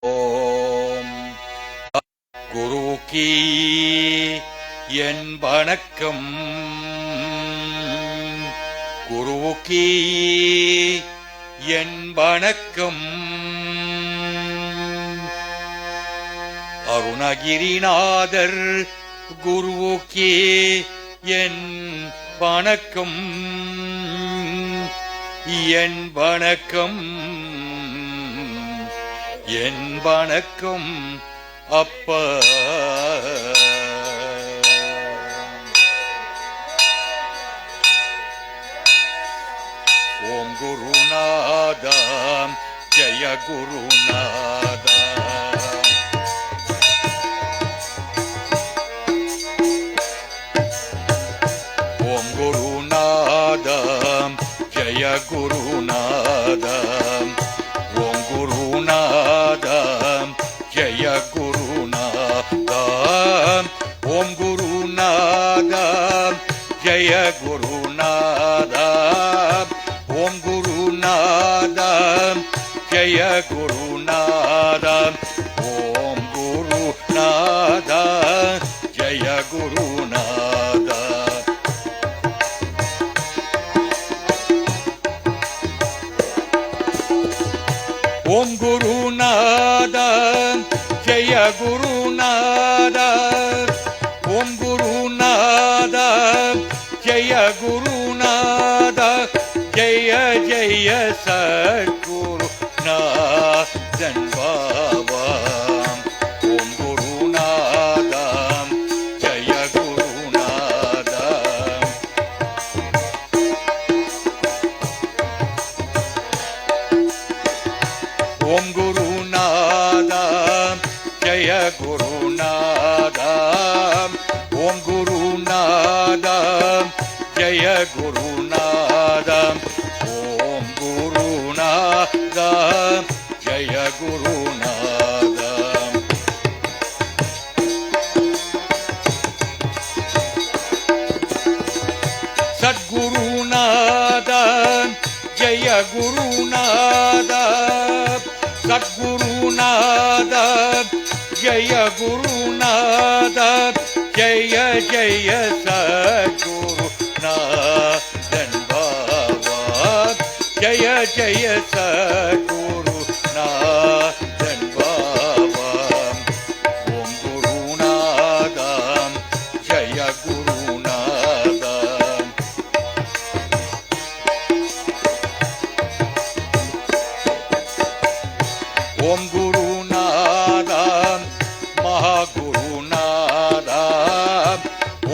ஓம் குருக்கி என் வணக்கம். குருக்கி என் வணக்கம். அருணகிரிநாதர் குருக்கி என் வணக்கம். என் வணக்கம். என் வணக்கம் அப்பா. ஓம் குருநாதா ஜெய குருநாதா. ஓம் குருநாதா ஜெய குருநாதா. ஓம் குருநாதா ஜெய குருநாதா. ஓம் குருநாதா ஜெய குருநாதா. ஓம் குருநாதா ஜெய குருநாதா. ஓம் குருநாதா ஜெய குருநாதா. ஓம் குருநாதா ஜெய குருநாதா. ஓம் குருநாதா ஜெய குருநாதா. ஜெய ஜெய சத்குருநாதன் பாபா. ஓம் குருநாதா ஜெய குருநாதா. ஓம் குருநாதா ஜெய குருநாதா. ஓம் குருநாதா ஜெய குருநாதா. ஓம் குருநாதா ஜெய குருநாதா. சத்குருநாதா ஜெய குருநாதா. சத்குருநாதா ஜெய குருநாதா. ஜெய ஜெய சத்குருநாதன் பாபா. ஜெய ஜெய சத்குருநாதன் பாபா. ஓம் குருநாதா ஜெய குருநாதா. ஓம் குருநாதா மகாகுருநாதா.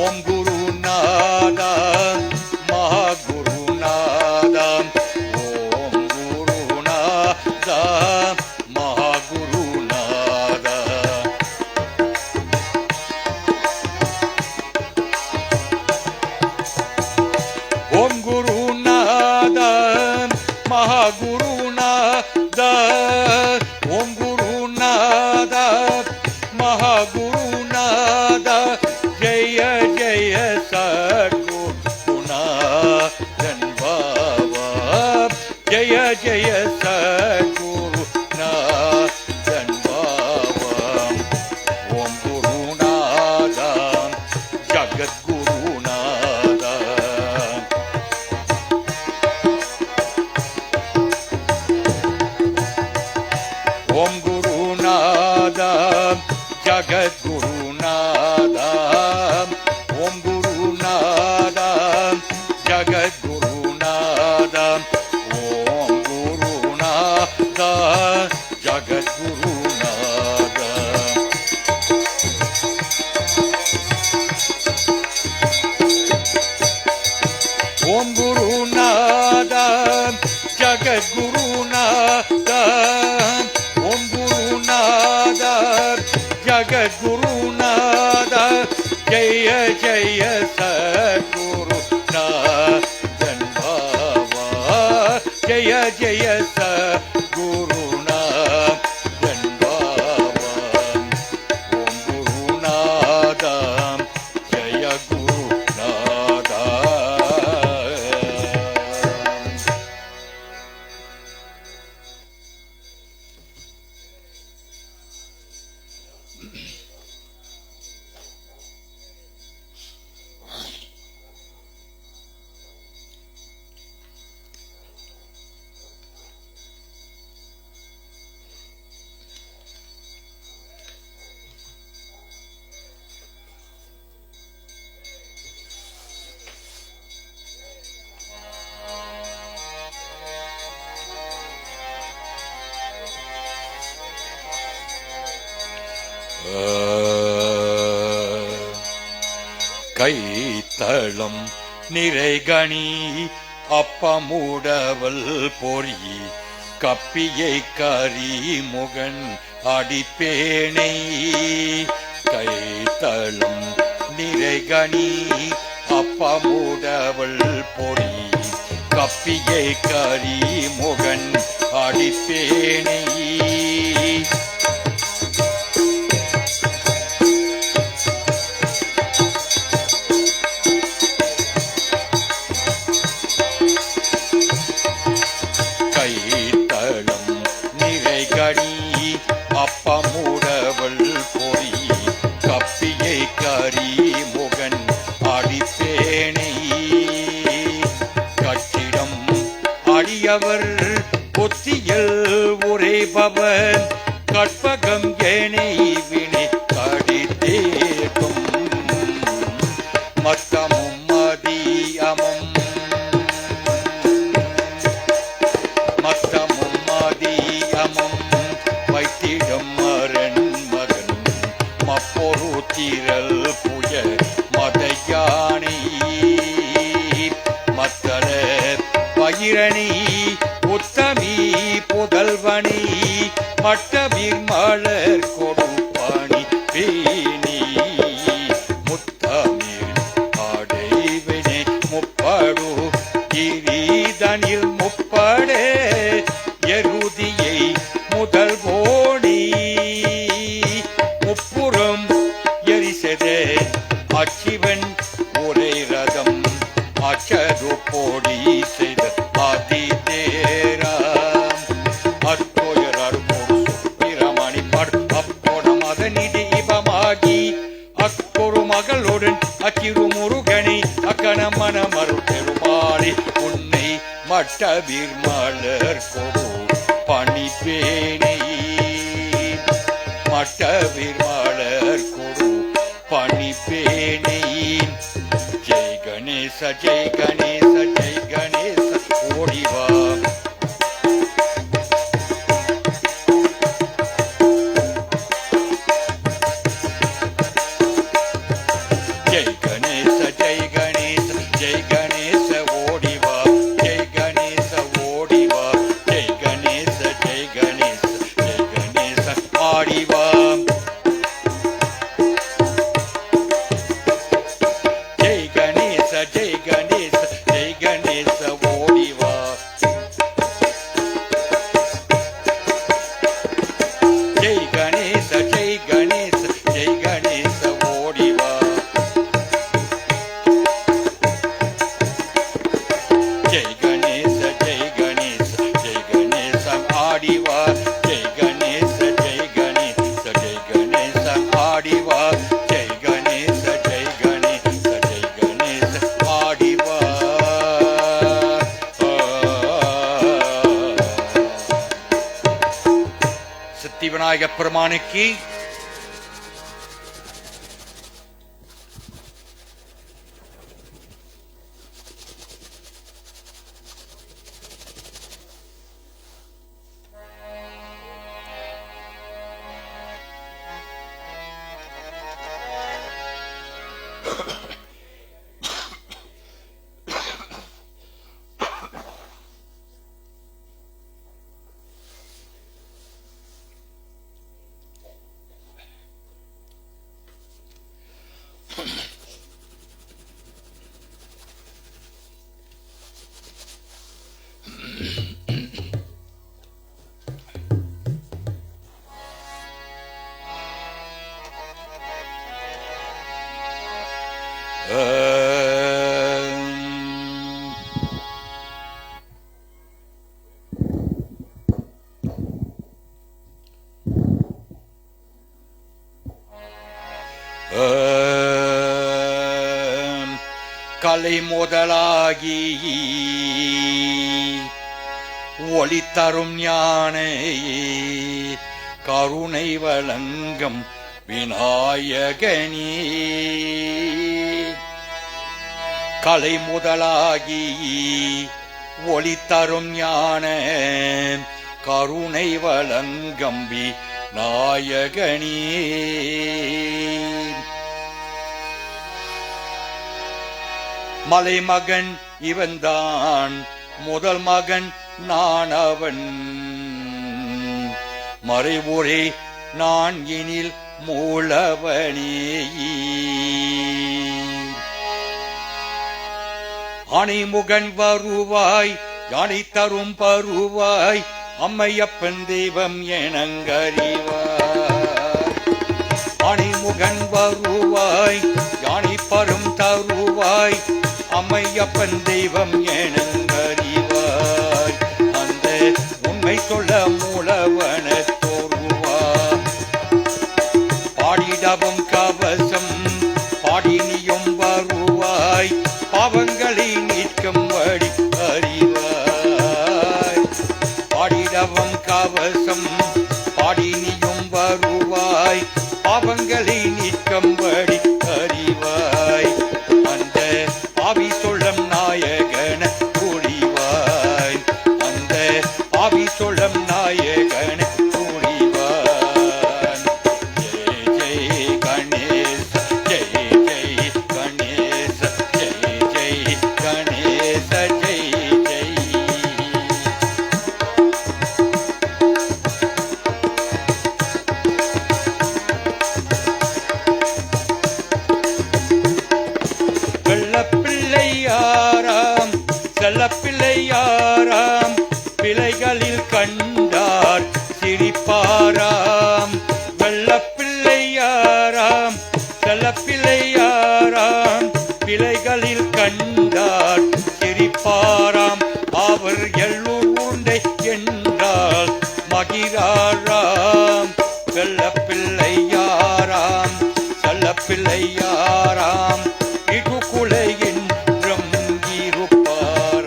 ஓம் குருநாதா மகாகுருநாதா. ஓம் குருநாதா மகாகுருநாதா. ஓம் குருநாதா மகாகுருநாதா. ஓம் குருநாதா மகாகுருநாதா. ஜெய ஜெய சத்குருநாதன் பாபா. ஜெய ஜெய சத்குருநாதன் பாபா. ஓம் குருநாதா ஜகத்குருநாதா. ஓம் குருநாதா ஜகத்குருநாதா. ஓம் குருநாதா ஜகத்குருநாதா. ஓம் குருநாதா ஜகத்குருநாதா. ஓம் குருநாதா ஜகத்குருநாதா. ஓம் குருநாதா ஜகத்குருநாதா. ஜெய ஜெய சத்குருநாதன் பாபா. ஜெய ஜெய சத்குருநாதன் பாபா. ஓம் குருநாதா ஜெய குருநாதா. கைத்தளம் நிறைகணி அப்பமுடவல் பொறி கப்பியை கரிமுகன் அடிப்பேனை கைத்தளம் நிறைகணி அப்பமுடவல் பொறி கப்பியை கரிமுகன் அடிப்பேனை அப்பமுடவல் பொறி கப்பியை கரிமுகன் அடிப்பேனை கட்டிடம் அடியவர் பொத்தியல் உரைபவர் கற்பகம் ஏனை வினை கடித்தேக்கும் மத்தமும் மதியமும் வைத்திடம் மரன் மகன் மப்பொரு திரள் புய மதையானை மத்தர பயிரணி உத்தமி புதல்வனி மட்டபீர் மலர் கொடுப்பாணி பேணி முத்தமீர் ஆடைவினை முப்படு கிரீதனில் முப்படே எருதியை முதல் போடி முப்புறம் எரிசதே அச்சிவன் ஒரே ரதம் அச்சரு போடி செய்த ஆதி தேராம் அத்தோயர் அருகோடு சுப்பிரமணி படு அப்போட மதனிதி இவமாகி அக்கொரு மகளுடன் அச்சிறு முருகனை அக்கணமன மறு பெருமாளி உன்னை மட்டபீர் மலர் கொடு பணிப்பேனை மட்டபீர் மலர் கொடு பணிப்பேனை ஜெய் கணேச ஜெய் கணேச ஜெய் கணேச ஓடிவா ஜெய் கணேச ஜெய் கணேச ஜெய் கணேச ஓடிவா ஜெய் கணேச ஓடிவா ஜெய் கணேச ஜெய் கணேச ஜெய் கணேச ஆடிவா ஜெய் கணேச ஜெய் கணேச ஜெய் கணேச ஓடிவா ஜெய் கணேச ஜெய் கணேச ஜெய் கணேச ஓடிவா ஜெய் கணேச ஜெய் கணேச ஜெய் கணேச ஆடிவா ஜெய் கணேச ஜெய் கணேச ஜெய் கணேச ஆடிவா ஜெய் கணேச ஜெய் கணேச ஜெய் கணேச ஆடிவா சித்தி விநாயக பெருமானுக்கு கலை முதலாகி ஒளி தரும் ஞானை கருணை வழங்கும் விநாயகனே கலை முதலாகி ஒளி தரும் ஞான கருணை வழங்கும் நாயகனே. மலைமகன் இவன்தான் முதல் மகன் நான் அவன், மறைவுரை நான் எனில் மூலவனே. அணைமுகன் வருவாய் யானை தரும் பருவாய், அம்மையப்பன் தெய்வம் எனங்கறிவாய். அணைமுகன் வருவாய் யானை பரும் தருவாய், அம்மையப்பன் தெய்வம் எனங்கறிவாய். அந்த உண்மை சொல்ல மூலவன தோறுவாய். பாடிடவும் கவசம் பாடினியும் வருவாய், பாவங்களை நீக்கும் வழி அறிவாய். பாடிடவும் கவசம் பாடினியும் வருவாய், பாவங்களை நீக்கும் வழி அறிவாய். அந்த பாவி சொல்லம் நாயகன கூடிவாய், அந்த பாவி சொல்லம் நாயகன கூடிவாய். ஜெய் ஜெய் கணேச ஜெய் ஜெய் கணேச ஜெய் ஜெய் கணேச ஜெய் ஜெய். வெள்ளப்பிள்ளையாராம் செல்லப்பிள்ளையாராம், பிள்ளைகளில் கண்டார் சிரிப்பாராம். வெள்ளப்பிள்ளையாராம் செல்லப்பிள்ளையாராம், பிள்ளைகளில் கண்டார் சிரிப்பாராம். அவர் எல்லூர் உண்டை என்றால் மகிழாராம். வெள்ளப்பிள்ளையாராம் செல்லப்பிள்ளையாராம், இடுகுலை என்றும் இருப்பாராம்.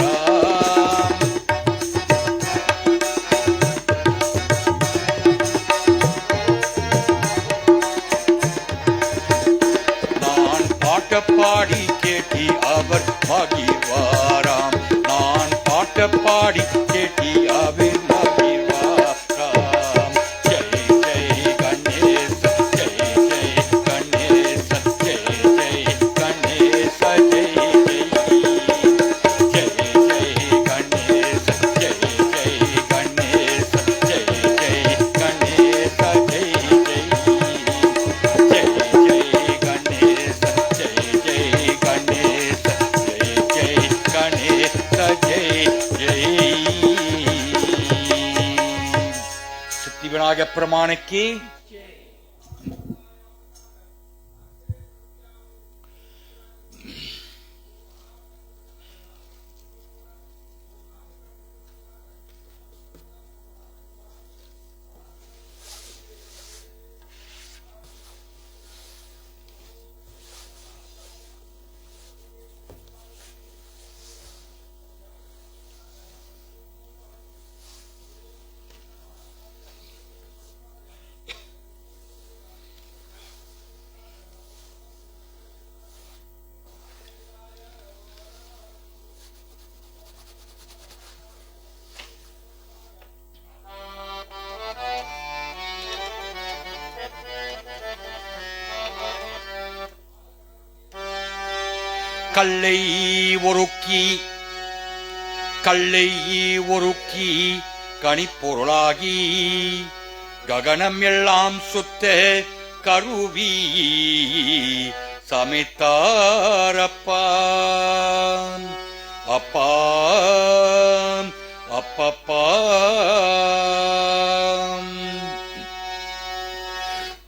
நான் பாட்டப்பாடி கேட்டி அவர் மகிழ்வாராம். நான் பாட்டப்பாடி கேட்டி அவர் மகிழ்வாராம். ஜெய் ஜெய் கணேச ஜெய் ஜெய் கணேச ஜெய் ஜெய் கணேச ஜெய் ஜெய். ஜெய் ஜெய் கணேச ஜெய் ஜெய் கணேச ஜெய் ஜெய் கணேச ஜெய் ஜெய். ஜெய் ஜெய் கணேச ஜெய் ஜெய் கணேச ஜெய் ஜெய் கணேச ஜெய் ஜெய். சித்தி விநாயக பிரமாணிக்கு கல்லை ஒருக்கி கல்லை ஒருக்கி கனிப்பொருளாகி, ககனம் எல்லாம் சுத்த கருவி சமைத்தாரப்பா. அப்பா அப்பப்பா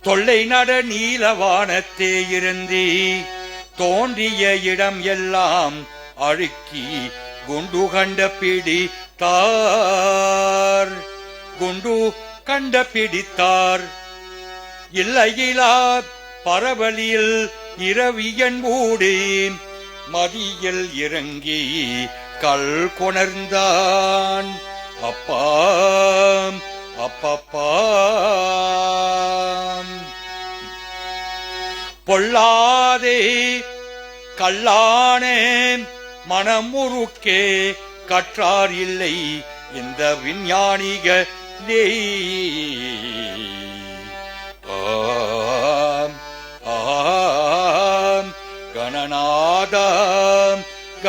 தொல்லை நட நீலவானத்தே இருந்தே தோன்றிய இடம் எல்லாம் அழுக்கி குண்டு கண்ட பிடித்தார். குண்டு கண்ட பிடித்தார். இல்லையிலா பரவலில் இரவியன் மூடி மதியில் இறங்கி கல் கொணர்ந்தான். அப்பா அப்பப்பா பொல்லாதே கல்லானே மனமுறுக்கே கற்றார் இல்லை இந்த விஞ்ஞானிகளே.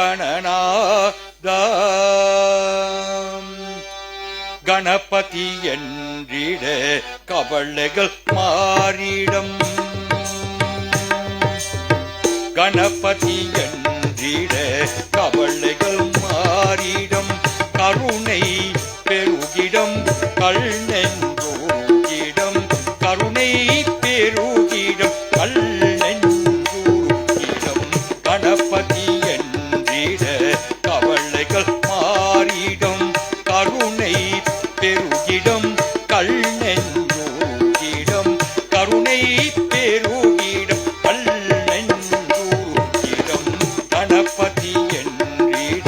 கணநாதம் கணபதி என்றிட கவலைகள் மாறிடம் கணபதி என்றிட கவலைகள் மாறிடம் கருணை பெருகிடம் கல்நெஞ்சூரிடம் கருணை பெருகிடம் கல்நெஞ்சூரிடம் கணபதி என்றிட கவலைகள் மாறிடம் கருணை பெருகிடம் கல்நெஞ்சூரிடம் கருணை பெருகிடம் கல்நெஞ்சூரிடம் கணபதி என்றிட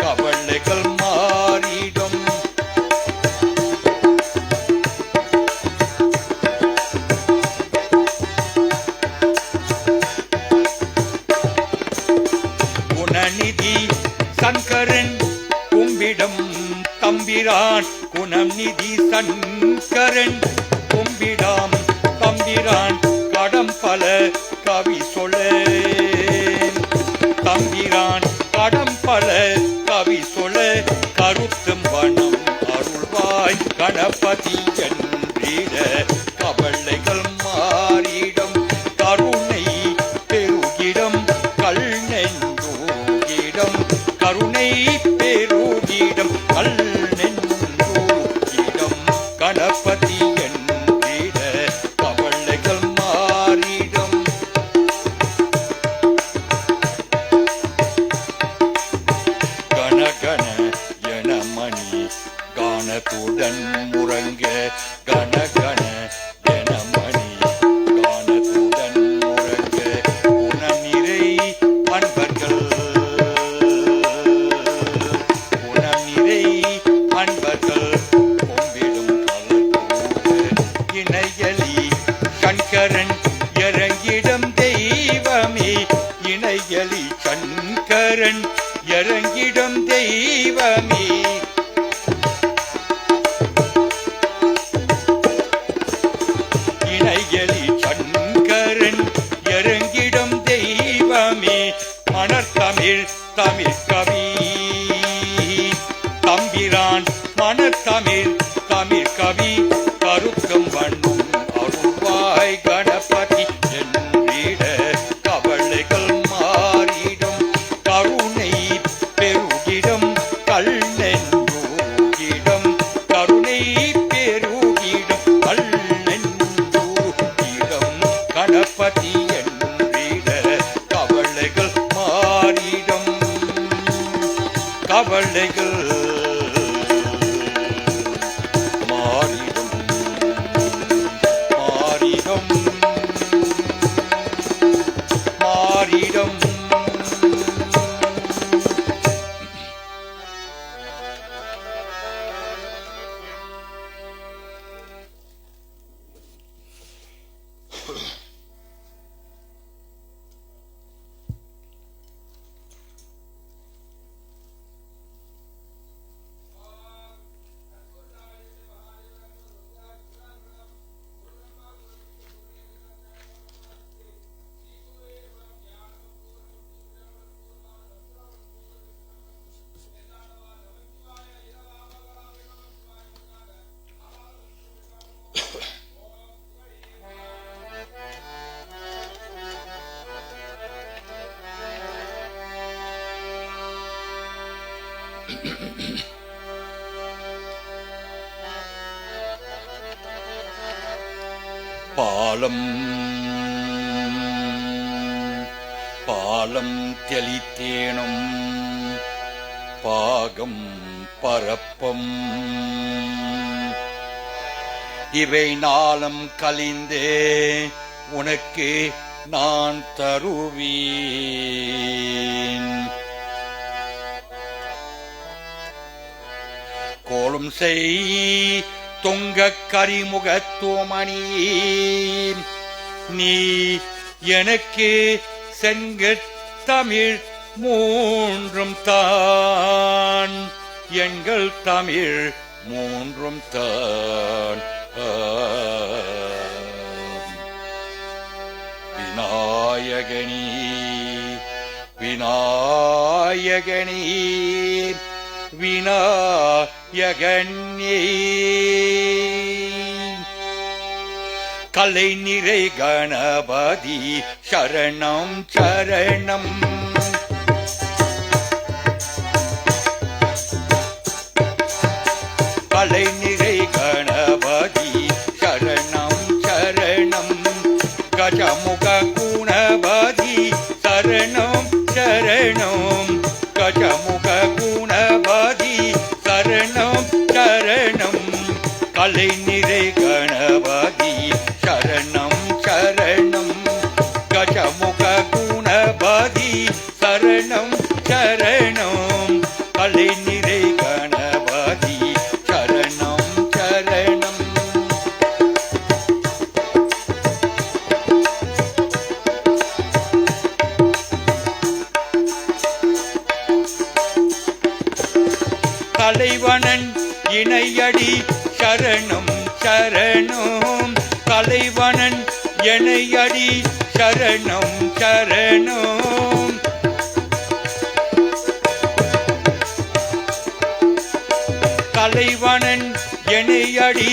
கவலைகள் மாறிடம் குணநிதி சங்கரன் கும்பிடம் தம்பிரான் குணம் நிதி சங்கரன் கும்பிடாம் தம்பிரான் கடம் பல கவி சொல்ல தம்பிரான் கடம் பல கவி சொல்ல கருத்தும் வனம் அருள்வாய் கணபதி என்றிட கவலைகள் மாறிடம் கருணை பெருகிடம் கல்நெஞ்சூரிடம் கருணை பெருகிடம் கல்நெஞ்சூரிடம் கணபதி என்றிட கவலைகள் மாறிடம் கணகண என மணி கானத்துடன் முழங்க கணகண என மணி கானத்துடன் முழங்க குணநிறை அன்பர்கள் குணநிறை அன்பர்கள் கும்பிடும் கலத்தோடு இணையலி சங்கரன் இறங்கிடம் தெய்வமே இணையலி சங்கரன் இறங்கிடம் தெய்வமே இணையலி சங்கரன் இறங்கிடம் தெய்வமே மணத்தமிழ் தமிழ் கவி தம்பிரான் மணத்தமிழ் தமிழ் கவி கருக்கம் வண்ணம் அருள்வாய் கணபதி என்றிட கவலைகள் மாறிடும் கருணை பெருகிடம் கல்நெஞ்சூரிடம் கருணை பெருகிடம் கல்நெஞ்சூரிடம் கணபதி என்றிட கவலைகள் மாறிடம் கவலைகள் மாறிடும் மாறிடும் மாறிடும் பாலம் பாலம் தெளித்தேனும் பாகம் பரப்பம் இவை நாளும் கலிந்தே உனக்கு நான் தருவேன் கோலும் செய் தொங்க கரிமுகத்தோமணி நீ எனக்கு செங்கத்தமிழ் மூன்றும் தான் எங்கள் தமிழ் மூன்றும் தான் விநாயகனி விநாயகனே விநாயகனே கலை நிறை கணபதி சரணம் சரணம் கலை நிறை கணபதி சரணம் சரணம் கஜமுக குணபதி சரணம் சரணம் கஜமுக குணபதி சரணம் சரணம் கலை நிறை கணபதி சரணம் சரணம் கஜமுக குணபதி சரணம் சரணம் கலை நிறை கணபதி சரணம் சரணம் தலைவனன் இணையடி சரணம் சரணம் தலைவனன் இணையடி சரணம் சரணம் தலைவனன் இணையடி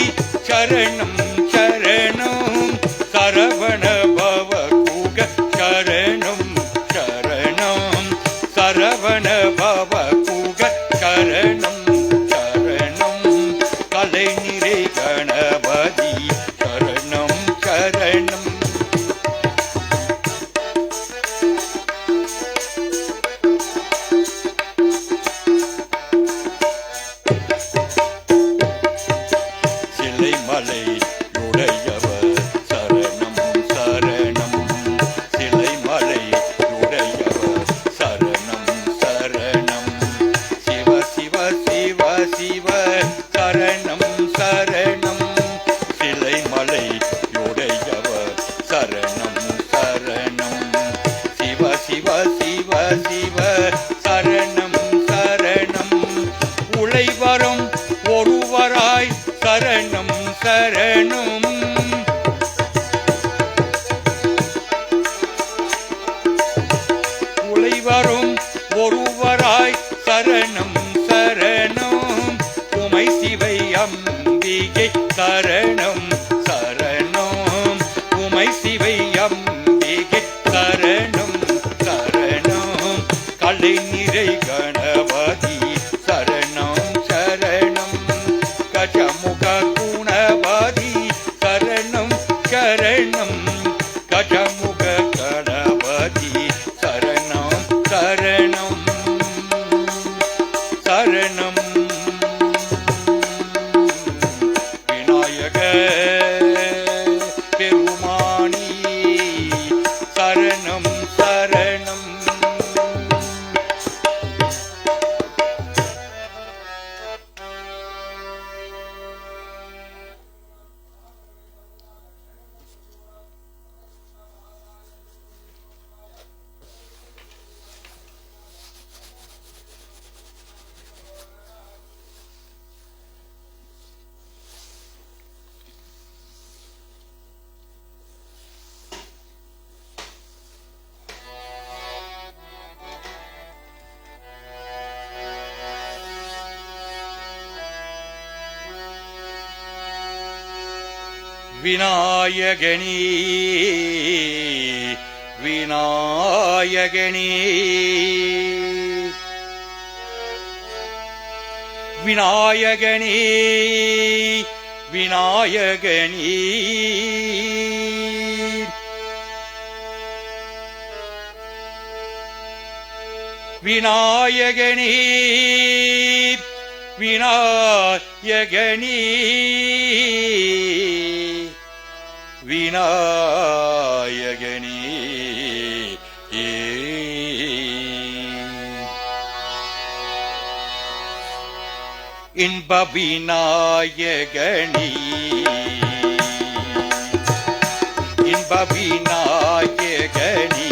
சரணம் சரணம் சரவண பவ குக சரணம் சரணம் சரவண பவ குக சரணம் சரணம் கலை நிறை கணபதி சரணம் சரணம் சிலைமலை உடையவர் சரணம் சரணம் சிலைமலை உடையவர் சரணம் சரணம் சிவ சிவ சிவ சிவ சரணம் சரணம் சிலைமலை உடையவர் சரணம் சரணம் சிவ சிவ சிவ சிவ சரணம் சரணம் உழைவரும் ஒருவராய் சரணம் சரணம் உழைவரும் ஒருவராய் சரணம் சரணம் உமை சிவை அம்பிகை சரணம் சரணம் உமை சிவை அம்பிகை சரணம் சரணம் கலை நிறை கணபதி சரணம் சரணம் கஜமுக குணபதி சரணம் சரணம் கஜமுக கணபதி சரணம் சரணம் சரணம் விநாயக பெருமானி சரணம் சரணம் விநாயகனே விநாயகனே விநாயகனே விநாயகனே விநாயகனே விநாயகனே விநாயகனே இன்ப விநாயகனே இன்ப விநாயகனே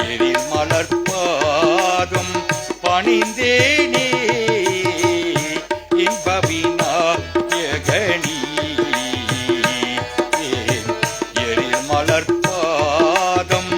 எழில் மலர்பாதம் பணிந்தேனே இன்ப விநாயகனே எழில் மலர்பாதம்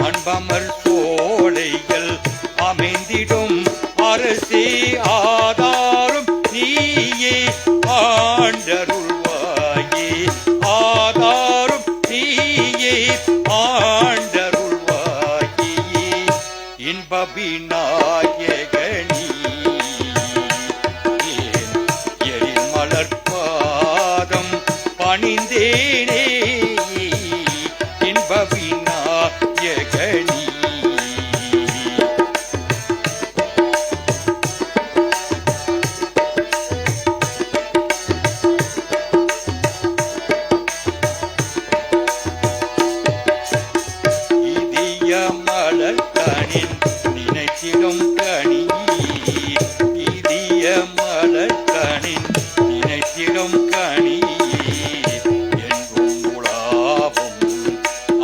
அன்பமர் சோலைகள் அமைந்திடும் அரசே ஆதாரம் நீயே ஆண்டருள்வாயே ஆதாரம் நீயே ஆண்டருள்வாயே இன்ப விநாயகனே எழில் மலர்பாதம் பணிந்தேனே இன்ப விநாயகனே மலர்கனின் நினைத்திடும் கனி இதய மலர்கனின் நினைத்திடும் கனி என்பும் உலாவும்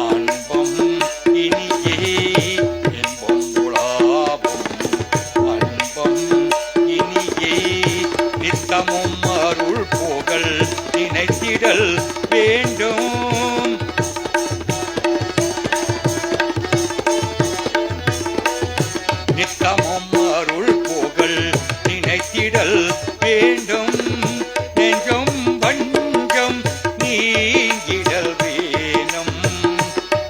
அன்பம் இனியே என்பும் உலாவும் அன்பம் இனியே நித்தமும் அருள் புகழ் நினைத்திடல் வேண்டும் நித்தமும் அருள் புகழ் நினைத்திடல் வேண்டும் நெஞ்சம் வஞ்சம் நீங்கிடல் வேணும்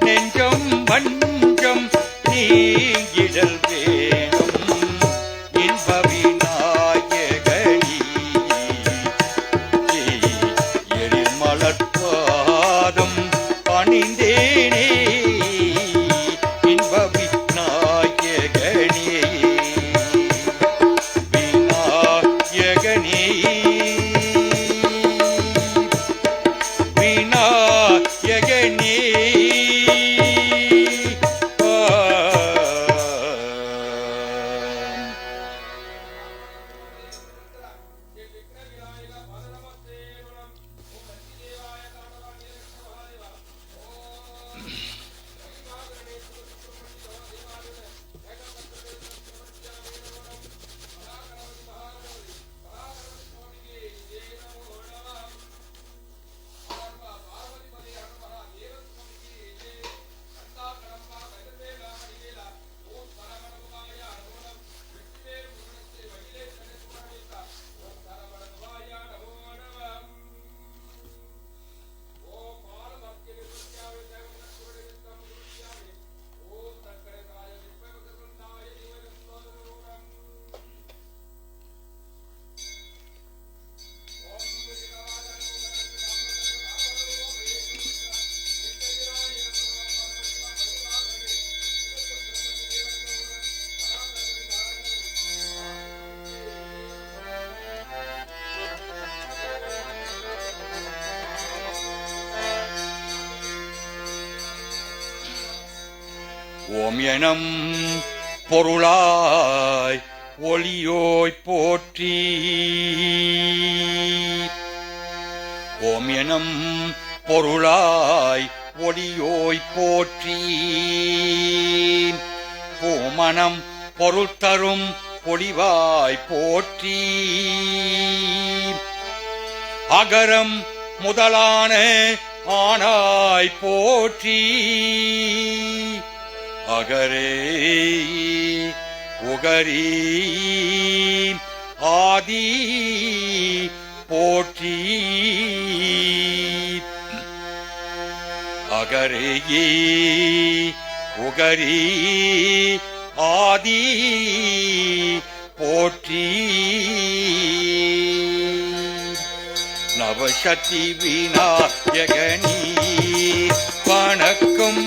நெஞ்சம் வஞ்சம் நீங்கிடல் வேணும் இன்ப விநாயகனே எழில் மலர்பாதம் பணிந்தேனே இன்ப விநாயகனே விநாயகனே விநாயகனே ஓம் எனும் பொருளாய் ஒளியோய் போற்றி ஓம் எனும் பொருளாய் ஒளியோய் போற்றி பூமணம் பொருள் தரும் பொலிவாய் போற்றி அகரம் முதலான ஆனாய் போற்றி அகரே உகரி ஆதி போற்றி அகரே உகரி ஆதி போற்றி நவசக்தி விநாயகனே வணக்கம்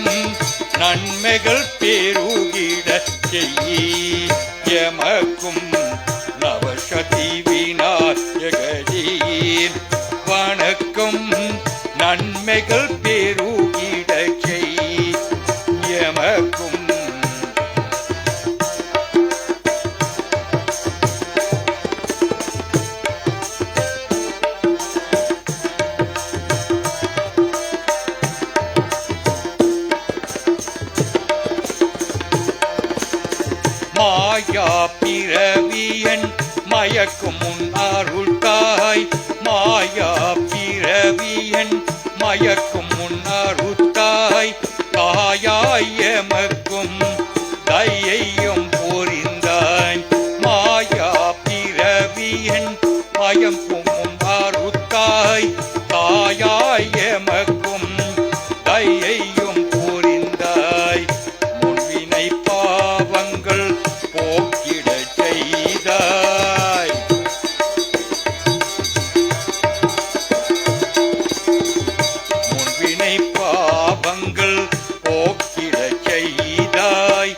நன்மைகள் பெருகிட செய்யமக்கும் நவசக்தி விநாயகனே வணக்கம் நன்மைகள் பெருகிட செய்யமக்கும் மாயா பிறவியன் மயக்கும் முன் அருள் தாய் மாயா பிறவியன் மயக்கும் முன் அருள் தாய் தாயா எமக்கும் தயையும் புரிந்தாய் மாயா பிறவியன் மயம் பொம்மும் அறுத்தாய் தாயாய் எமக்கும் தயையும் புரிந்தாய் முன்வினை பாவங்கள் போக்கிடச் செய்தாய் முன்வினை பாவங்கள் போக்கிடச் செய்தாய்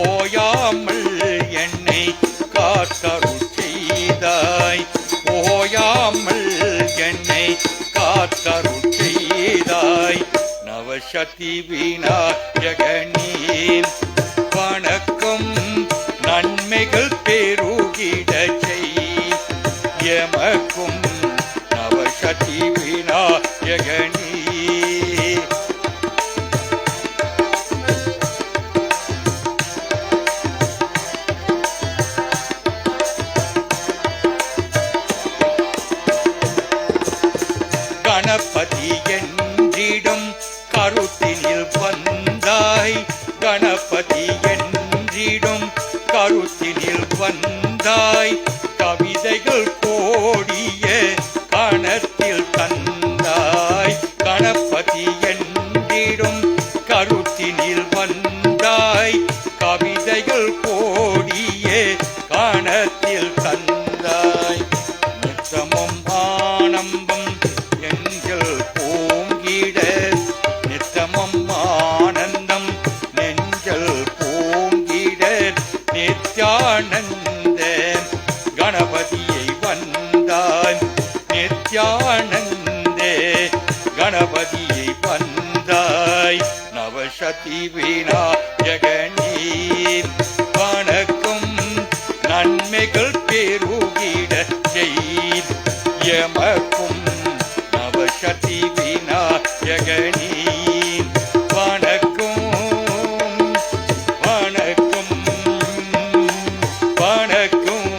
ஓயாமல் என்னை காத்தருள் செய்தாய் ஓயாமல் என்னை காத்தருள் செய்தாய் நவசக்தி விநாயகனே வணக்கம் நன்மைகள் பெருகிடச் செய் எமக்கும் நவசக்தி விநாயகனே கணபதி என்றிடும் கருத்தினில் வந்தாய் கணபதி என்றிடும் கருத்தினில் வந்தாய் கவிதைகள் கோடிய கணத்தில் தந்தாய் கணபதி என்றிடும் கருத்தினில் வந்தாய் கவிதைகள் கோடிய கணத்தில் தந்தாய் நித்தமும் ஆனந்தம் நெஞ்சல் பூங்கிட நித்தமும் ஆனந்தம் நெஞ்சல் பூங்கிட நித்யானந்த கணபதியை வந்தாய் நித்யானந்த கணபதியை வந்தாய் நவசக்தி விநாயகனே வணக்கம் நன்மைகள் பெருகிட செய் எமக்கும் நவசக்தி விநாயகனே வணக்கம் வணக்கம் வணக்கம்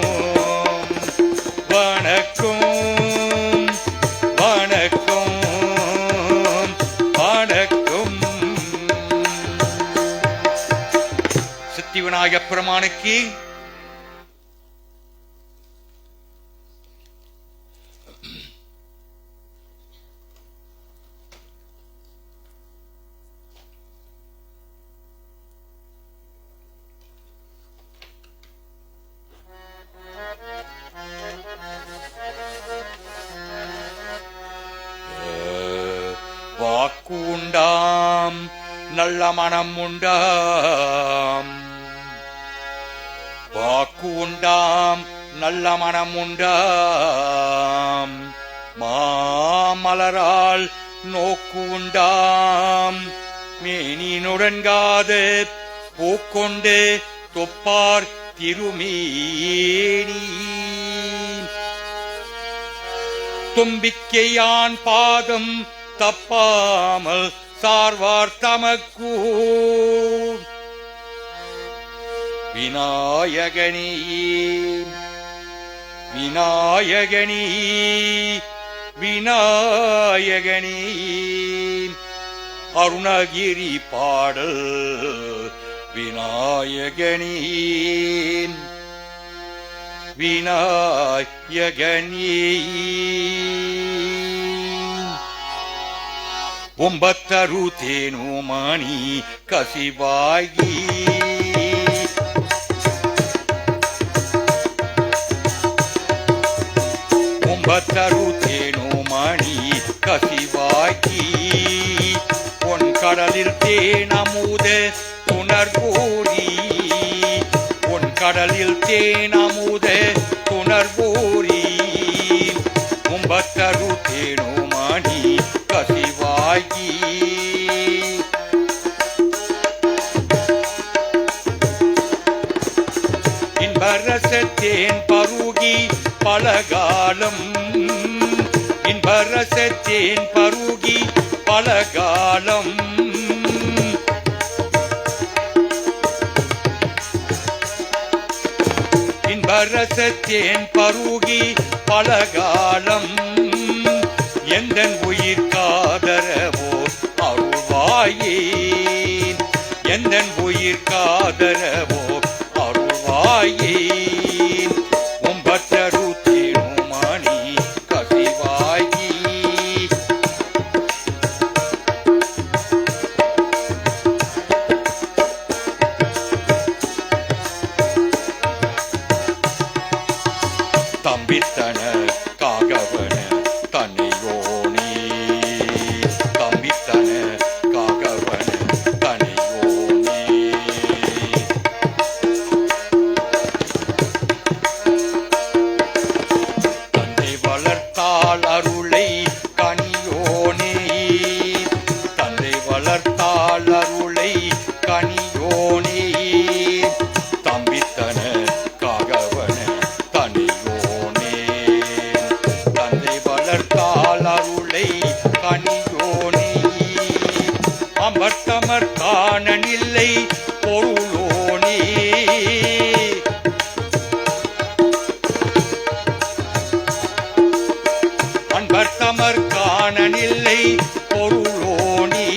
வணக்கம் வணக்கம் வணக்கம் சித்தி விநாயக பெருமானுக்கு வாக்கு உண்டாம் நல்ல மனம் உண்டாம் வாக்கு உண்டாம் நல்ல மனம் உண்டாம் மாமலரால் நோக்கு உண்டாம் மேனினுடன்காத பூக்கொண்டு தொப்பார் திருமேனி தும்பிக்கையான் பாதம் தப்பாமல் சார்வார் தமக்கு விநாயகனே விநாயகனே விநாயகனே அருணகிரி பாடல் விநாயகனே விநாயகனே ಒಂಬತ್ತರುತ್ತೇನು ಮಣಿ ಕಸಿವಾಗಿ ಒಂಬತ್ತರುತ್ತೇನು ಮಣಿ ಕಸಿವಾಗಿ பொன்கடலில் தேனமுத துணர்பூரி பொன்கடலில் தேனமுத துணர்பூரி ಒಂಬತ್ತರುತ್ತೇನು ಮಣಿ கசிவாகி இன்பரசத்தேன் பருகி பலகாலம் இன்பரசத்தேன் பருகி பலகாலம் இன்பரசத்தேன் பருகி பலகாலம் எந்தன் உயிர் காதரவோ அருள்வாயே எந்தன் உயிர் காதரவோ அருள்வாயே ஒம்பத்தரு தேனுமானி கசிவாயி தம்பித்தன காகவன தன்னையோனே தம்பித்தன காகவன தன்னையோனே தன்னை வளர்த்தால் அருளை கனியோனே தன்னை வளர்த்தால் அருளை கனியோனே தம்பித்தன காகவன தனியோனே தந்தை வளர்த்தால் அருளை கனியோனே அமர்த்தமர் காணனில்லை பொருளோனே அன்பர்த்தமர் காணனில்லை பொருளோனே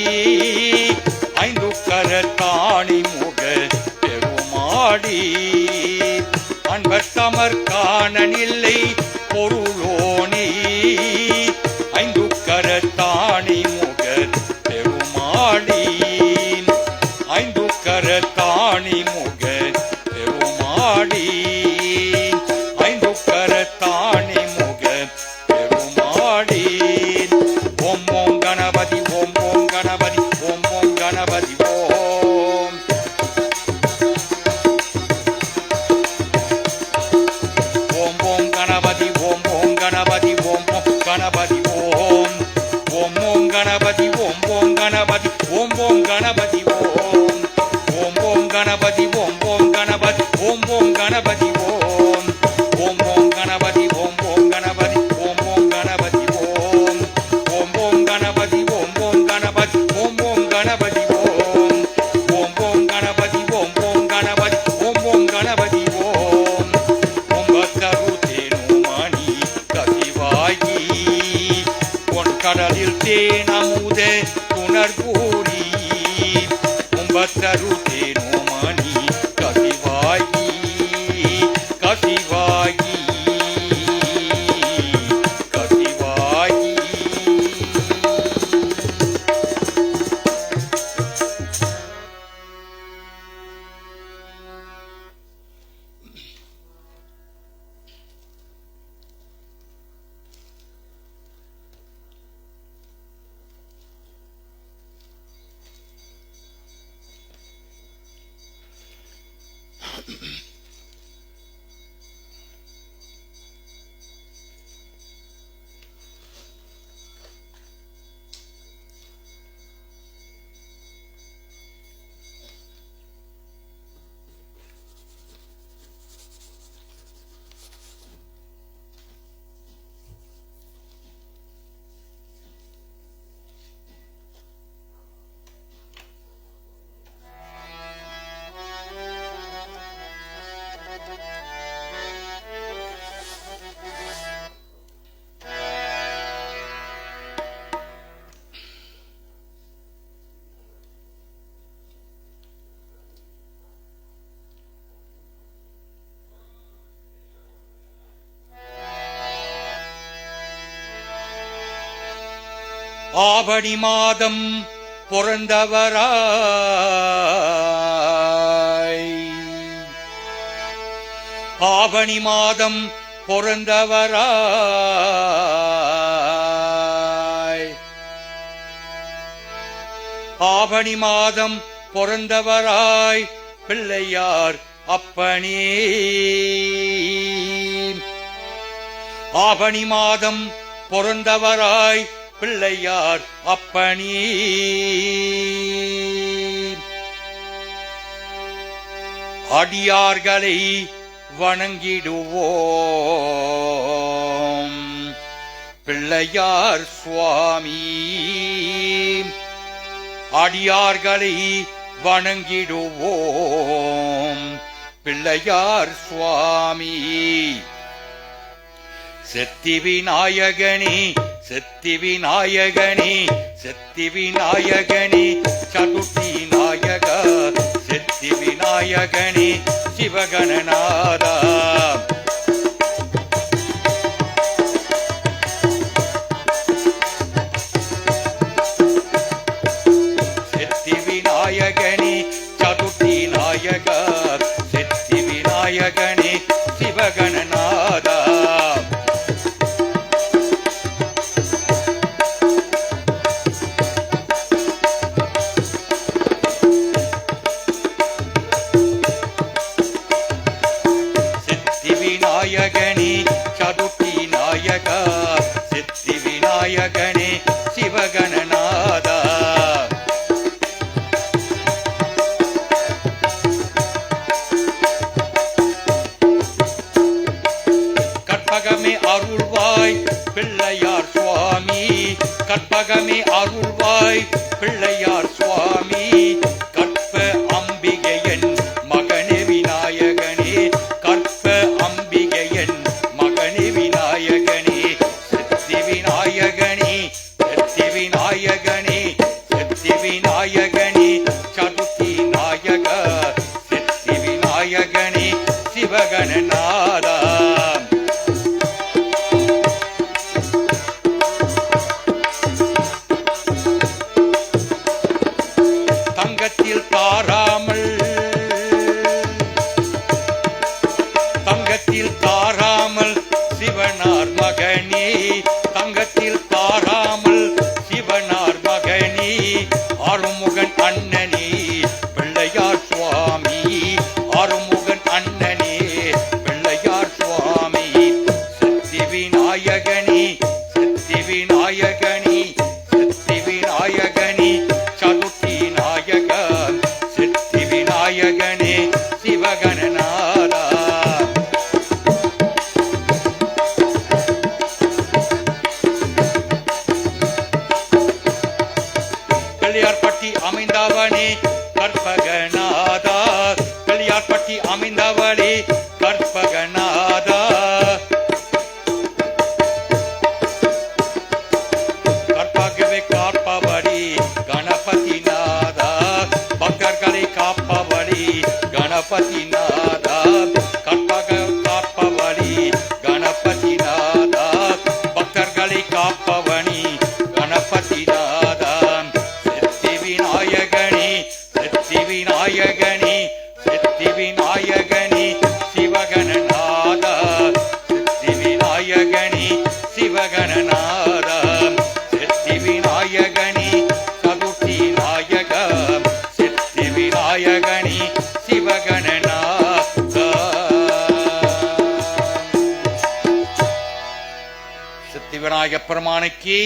ஐந்து கரத்தாணி முக பெருமாடி அன்பர்த்தமர் காணனில்லை பொருளோனே ஐந்து கரத்தாணி முக பெருமாடி ஐந்து கரத்தாணி முக பெருமாடி ஐந்து கரத்தாணி முக பெருமாடி ஓம் ஓம் கணபதி ஓம் ஓம் கணபதி ஓம் ஓம் கணபதி ஓம் ஓம் ஓம் கணபதி ஓம் ஓம் கணபதி ஓம் ஓம் கணபதி ஓம் ஓம் ஓம் கணபதி ஓம் ஓம் கணபதி ஓம் ஓம் கணபதி ஓம் ஓம் ஓம் கணபதி ஓம் ஓம் கணபதி ஓம் ஓம் கணபதி ஓம் ஓம் ஓம் கணபதி ஓம் ஓம் கணபதி ஓம் ஓம் கணபதி ஓம் ஓம் ஓம் கணபதி ஓம் ஓம் கணபதி ஓம் ஓம் கணபதி ஓம் ஓம் ஓம் கணபதி ஓம் ஓம் கணபதி ஓம் ஓம் கணபதி ஓம் ஒம்பத்தரு தேனுமானி கசிவாயி பொன் கடலில் தேனமுத துணர்கூடி ஒம்பத்தரு தேனுமானி கசிவாயி கசிவாயி கசிவாயி ஆவணி மாதம் பொறந்தவராய் ஆவணி மாதம் பொறந்தவராய் ஆவணி மாதம் பொறந்தவராய் பிள்ளையார் அப்பனே ஆவணி மாதம் பொறந்தவராய் பிள்ளையார் அப்பனே அடியார்களை வணங்கிடுவோம் பிள்ளையார் சுவாமி அடியார்களை வணங்கிடுவோம் பிள்ளையார் சுவாமி செத்தி விநாயகனே செத்தி விநாயகனே செத்தி விநாயகனே சதுர்த்தி நாயக விநாயகனே சிவகணநாதா சித்தி விநாயகனே சதுர்த்தி நாயகா சித்தி விநாயகனே சிவகணநாதா விநாயகனே சதுர்த்தி நாயகா சித்தி விநாயகனே சிவகணநாதா கற்பகமே அருள்வாய் பிள்ளையார் சுவாமி கற்பகமே அருள்வாய் பிள்ளையார் சுவாமி கற்ப அம்பிகையன் மகனே விநாயகனே கற்ப அம்பிகையன் மகனே விநாயகனே சித்தி விநாயகனே சித்தி விநாயகனே சித்தி விநாயகனே சதுர்த்தி நாயகா சித்தி விநாயகனே சிவகணநாதா தங்கத்தில் தாராமல் தங்கத்தில் தாராமல் சிவனார் மகனே தங்கத்தில் தாராமல் சிவனார் மகனே ஆறுமுகன் அண்ணனே பிள்ளையார் சுவாமி ஆறுமுகன் அண்ணனே பிள்ளையார் சுவாமி சித்தி விநாயகனே சித்தி விநாயகனே சித்தி விநாயகனே சதுர்த்தி நாயகா சித்தி விநாயகனே சிவகணநாதா கலியார்பட்டி அமைந்தவனே கற்பகநாதா கலியார்பட்டி அமைந்தவனே கற்பகநாதா கற்பகவே காப்பவடி கணபதிநாதா பக்தர்களை காப்பவடி கணபதிநாதா கற்பக காப்பவடி கணபதிநாதா பக்தர்களை காப்பவனி கணபதிநாதா சித்தி விநாயகனே சித்தி விநாயகனே சித்தி விநாயகனே சிவகணநாதா சித்தி விநாயகனே சிவகணநாதா சித்தி விநாயகனே சதுர்த்தி நாயகா சித்தி விநாயகனே சிவகணநாதா சித்தி விநாயக பெருமானுக்கு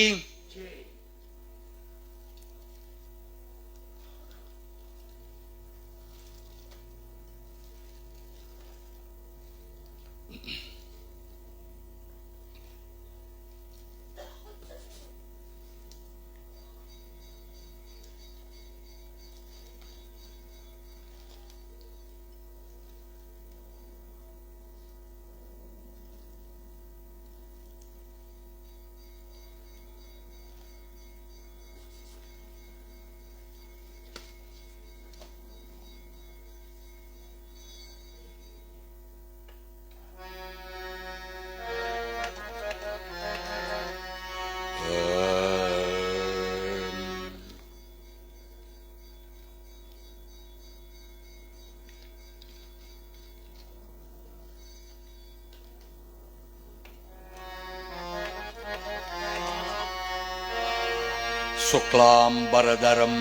शुक्लांबरधरं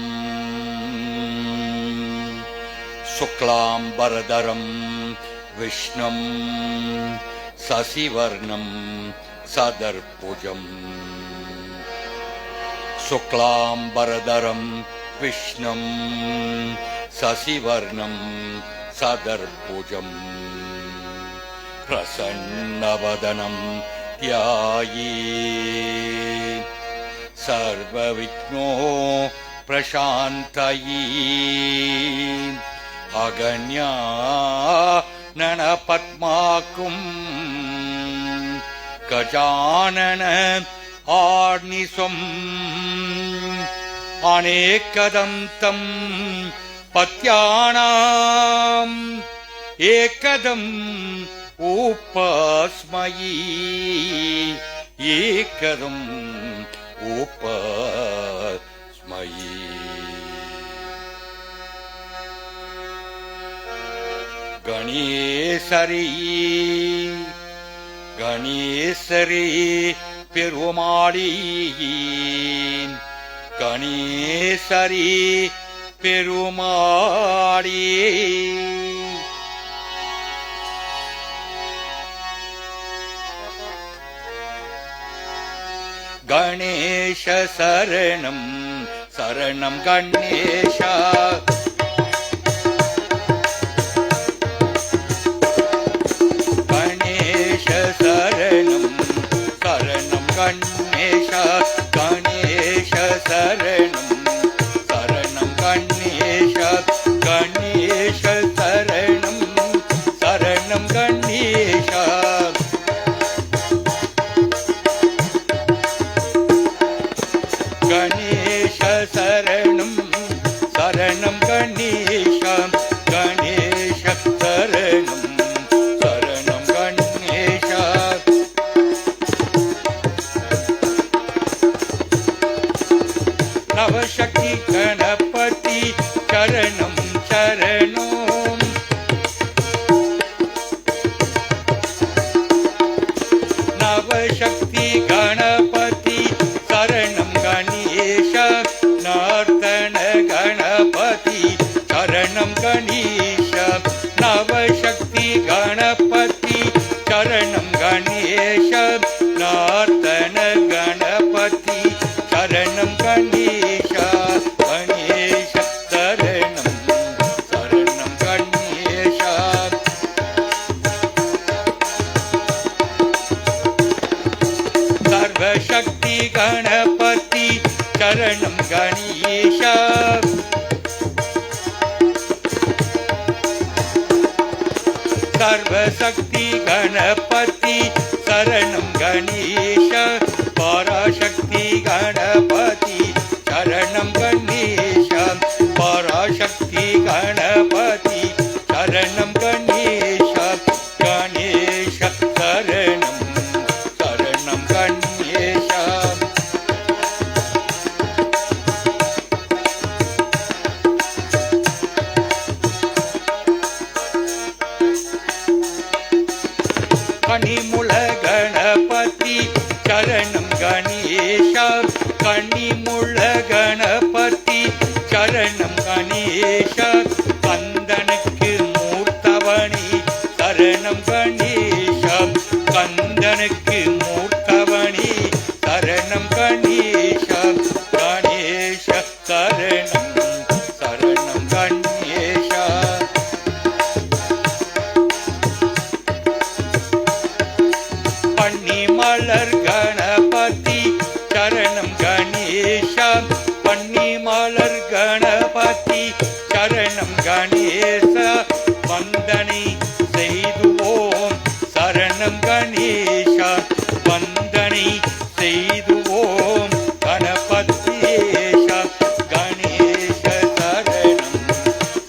शुक्लांबरधरं विष्णुं शशिवर्णं सदर्भुजं शुक्लांबरधरं विष्णुं शशिवर्णं सदर्भुजं प्रसन्नवदनं ध्यायेत् सर्वविघ्नो प्रशान्तये अगण्याननपद्माकुं गजानन आर्निशम् अनेकदन्तं पत्यानाम् एकदम् उपास्मयी एकदम् उपास्मयी गणेशरी गणेशरी பெருமாளி கணேசரி பெருமாளி கணேச சரணம் சரணம் கணேச கணேச சரணம் சரணம் கணேச கணேச சரணம் சரணம் கணேச கணேச சரணம் சரணம் கணேச கணேச சரணம் சரணம் கணேச கணேச சரணம் சரணம் கணேச நவசக்தி கணபதி சரணம் சரணம் நவசக்தி கணபதி சரணம் கணேச நர்த்தன கணபதி சரணம் கணேச நவசக்தி கணபதி சரணம் கணேச நர்த்தன கணபதி சரணம் கணேச கணேச சரணம் சரணம் கணேச சர்வசக்தி கணபதி சரணம் கணேச சர்வசக்தி கணபதி சரணம் கணேச பராசக்தி கணபதி சரணம் கணேச பராசக்தி கணபதி சரணம் கணேச கணேச சரணம் சரணம் கணேச கனிமுல கணபதி சரணம் கணேச கனிமுல கணபதி சரணம் கணேச கந்தனுக்கு மூர்த்தவனி சரணம் கணேச கந்தனுக்கு மூர்த்தவனி சரணம் கணேச கணேச சரணம் சரணம் கணேச பன்னிமலர் கணபதி சரணம் கணேச பன்னிமலர் கணபதி சரணம் கணேச வந்தனை செய்துவோம் சரணம் கணேச வந்தனை செய்துவோம் கணபதேச கணேச சரணம்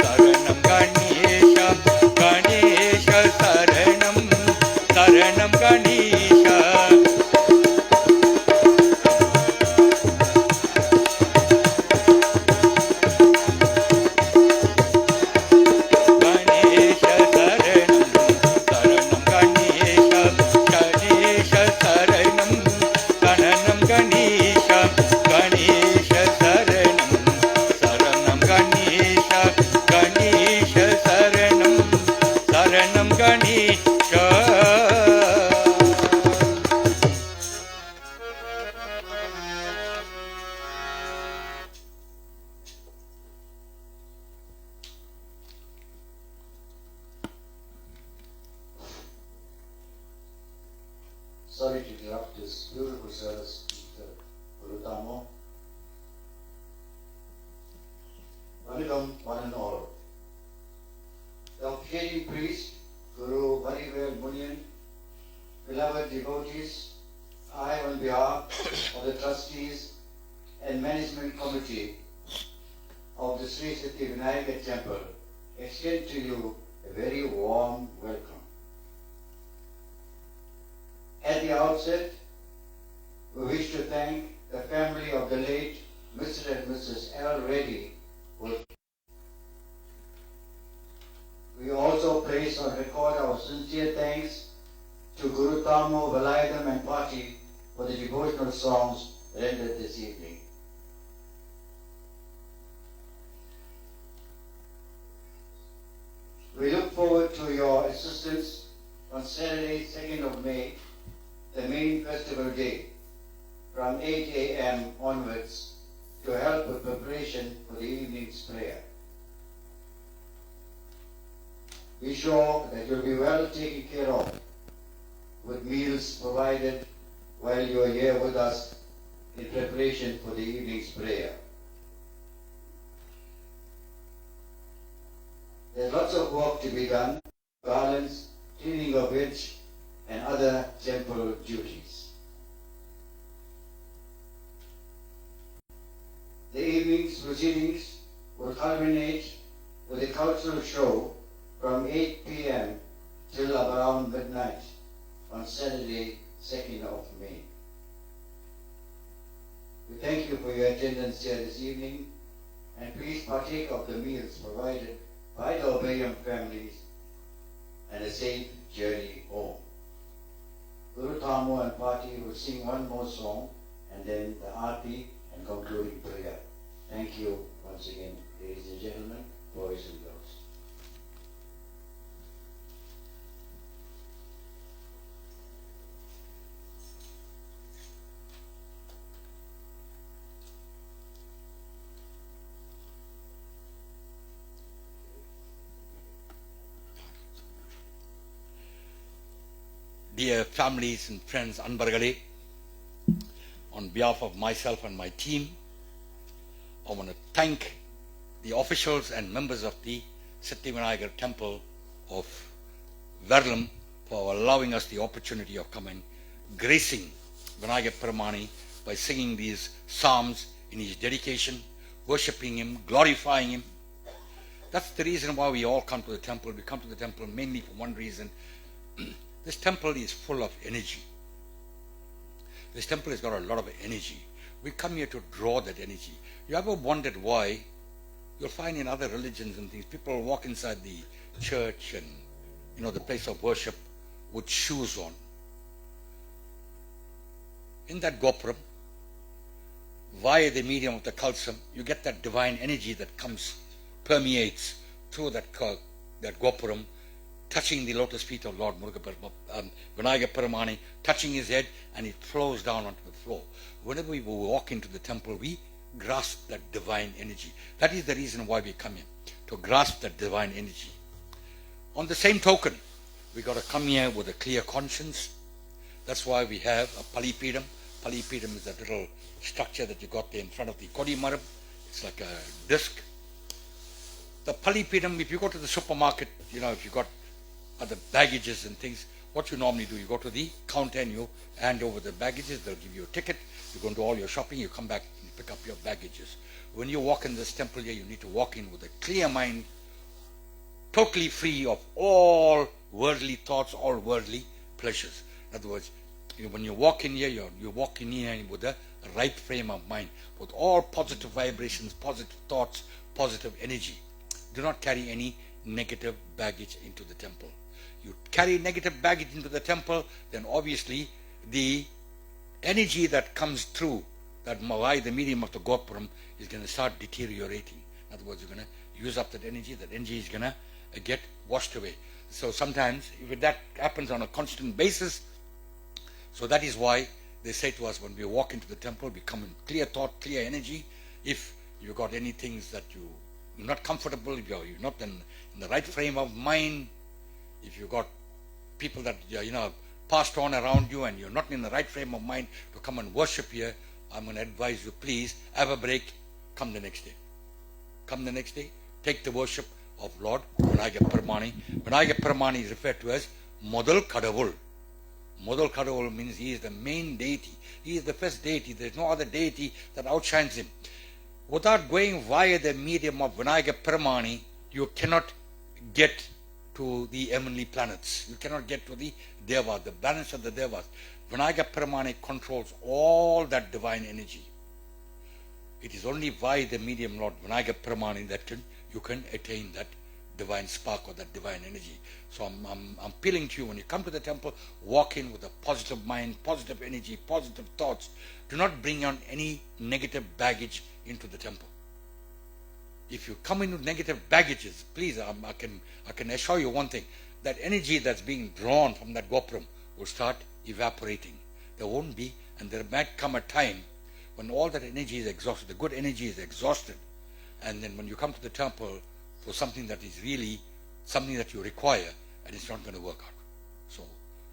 சரணம் கணேச கணேச சரணம் சரணம் கணேச கணேச சரணம் சரணம் கணேச கணேச சரணம் சரணம் கணேச கணேச சரணம் சரணம் கணேச கணேச சரணம் சரணம் Ganesha Sorry to interrupt this beautiful service, Mr. Gurutamo. Welcome, one and all. The officiating priest, Guru Varivel Munyan, beloved devotees, I, on behalf of the trustees and management committee of the the Sri Siddhi Vinayaka Temple extend to you a very warm welcome. At the outset, we wish to thank the family of the late Mr. and Mrs. L. Reddy. We also place on record our sincere thanks to Guru Tamo, Velayudham and Party for the devotional songs rendered this evening. We look forward to your assistance on Saturday, 2nd of May, the main festival day, from 8 a.m. onwards, to help with preparation for the evening's prayer. Be sure that you'll be well taken care of, with meals provided while you are here with us in preparation for the evening's prayer. There's lots of work to be done, garlands, cleaning of which, and other temple duties. The evening's proceedings will culminate with a cultural show from 8 p.m. till around midnight on Saturday, 2nd of May. We thank you for your attendance here this evening, and please partake of the meals provided by the Obayam families and a safe journey home. Guru Tamo and Party will sing one more song and then the Aarti and concluding prayer. Thank you once again, ladies and gentlemen, boys and girls. Dear families and friends, Anbargale, on behalf of myself and my team, I want to thank the officials and members of the Siddhivinayagar Temple of Verulam for allowing us the opportunity of coming, gracing Vinayagar Peramani by singing these psalms in his dedication, worshipping him, glorifying him. That's the reason why we all come to the temple. We come to the temple mainly for one reason. This temple is full of energy. This temple has got a lot of energy. We come here to draw that energy. You ever wondered why? You'll find in other religions and things, people walk inside the church and the place of worship with shoes on. In that gopuram, via the medium of the kalsam, you get that divine energy that comes, permeates through that gopuram, touching the lotus feet of Lord Vinayagar Peramani, touching his head, and it flows down onto the floor. Whenever we walk into the temple, we grasp that divine energy. That is the reason why we come here, to grasp that divine energy. On the same token, we got to come here with a clear conscience. That's why we have a Palipidam. Palipidam is that little structure that you got there in front of the Kodimaram. It's like a disc. The Palipidam, if you go to the supermarket, if you got other baggages and things, what you normally do, you go to the counter and you hand over the baggages, they'll give you a ticket, you go and do all your shopping, you come back and pick up your baggages. When you walk in this temple here, you need to walk in with a clear mind, totally free of all worldly thoughts, all worldly pleasures. In other words, when you walk in here, you walk in here with a right frame of mind, with all positive vibrations, positive thoughts, positive energy. Do not carry any negative baggage into the temple. You carry negative baggage into the temple, then obviously the energy that comes through that by the medium of the gopuram is going to start deteriorating. In other words, you're going to use up that energy is going to get washed away. So sometimes, if that happens on a constant basis, so that is why they say to us when we walk into the temple, we come in clear thought, clear energy. If you got any things that you're not comfortable, if you're not in the right frame of mind, if you got people that passed on around you and you're not in the right frame of mind to come and worship here, I'm going to advise you, please have a break, come the next day. Come the next day, take the worship of Lord Vinayagar Peramani. Vinayagar Peramani is referred to as Modal Kadavul. Modal Kadavul means he is the main deity. He is the first deity. There is no other deity that outshines him. Without going via the medium of Vinayaka Paramani, you cannot get to the heavenly planets. You cannot get to the Devas, the balance of the Devas. Vinayaka Paramani controls all that divine energy. It is only via the medium Lord Vinayaka Paramani that you can attain that divine spark or that divine energy. So I'm appealing to you, when you come to the temple, walk in with a positive mind, positive energy, positive thoughts. Do not bring on any negative baggage into the temple. If you come in with negative baggages, please, I can assure you one thing, that energy that's being drawn from that Gopuram will start evaporating. There won't be, and there might come a time when all that energy is exhausted, the good energy is exhausted, and then when you come to the temple for something that is really something that you require, and it's not going to work out. So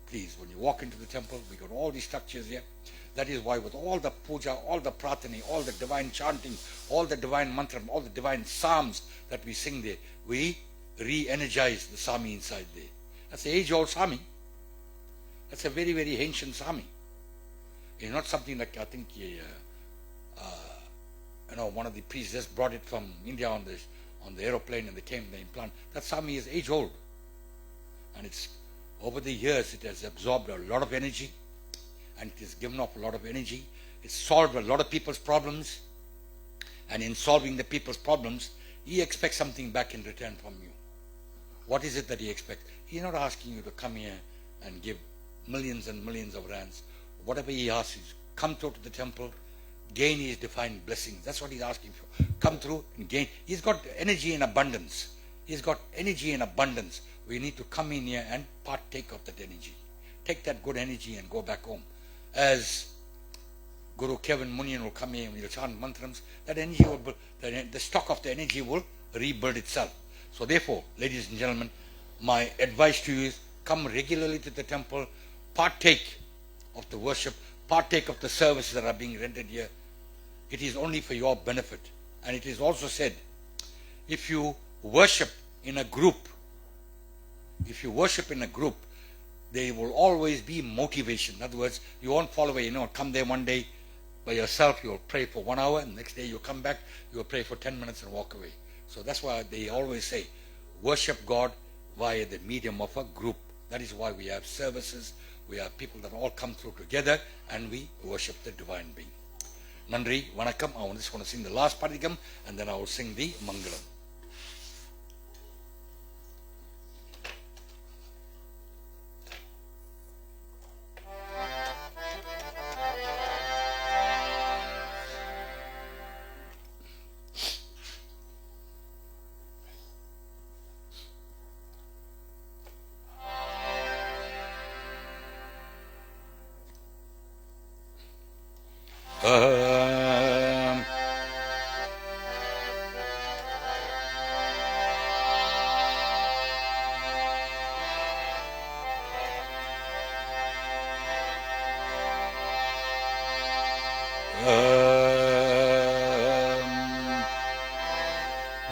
please, when you walk into the temple, we got all these structures here. That is why with all the puja, all the pratani, all the divine chanting, all the divine mantra, all the divine psalms that we sing there, we re-energize the Sami inside there. That's the age-old Sami. That's a very, very ancient Sami. It's not something like, I think, one of the priests just brought it from India on the aeroplane, and they came, the implant. That Sami is age-old. And it's, over the years, it has absorbed a lot of energy, and it has given off a lot of energy. It's solved a lot of people's problems, and in solving the people's problems, he expects something back in return from you. What is it that he expects? He's not asking you to come here and give millions and millions of rands. Whatever he asks is, come through to the temple, gain his divine blessings. That's what he's asking for. Come through and gain. He's got energy in abundance. He's got energy in abundance. We need to come in here and partake of that energy. Take that good energy and go back home. As Guru Kevin Munian will come here and he'll chant mantrams, that energy will, the stock of the energy will rebuild itself. So therefore, ladies and gentlemen, my advice to you is, come regularly to the temple, partake of the worship, partake of the services that are being rendered here. It is only for your benefit. And it is also said, if you worship in a group, there will always be motivation. In other words, you won't fall away. Come there one day by yourself, you'll pray for 1 hour, and the next day you come back, you'll pray for 10 minutes and walk away. So that's why they always say, worship God via the medium of a group. That is why we have services. We have people that all come through together, and we worship the divine being. Nandri, Vanakkam. I just want to sing the last Padikam, and then I will sing the Mangalam.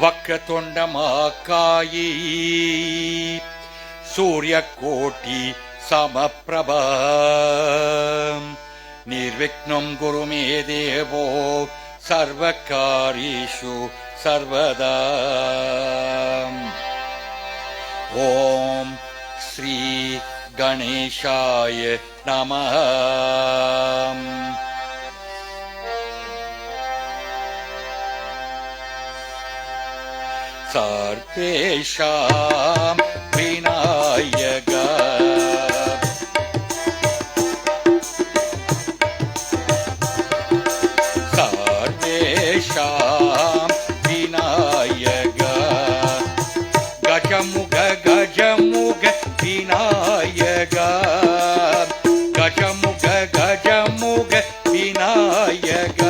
वक्रतुण्डमहाकायी सूर्यकोटि समप्रभा निर्विघ्नं कुरु मे देवो सर्वकार्येषु सर्वदा। ॐ श्री गणेशाय नमः। सर्वेषां विनायक सर्वेषां विनायक गजमुख गजमुख विनायक गजमुख गजमुख विनायक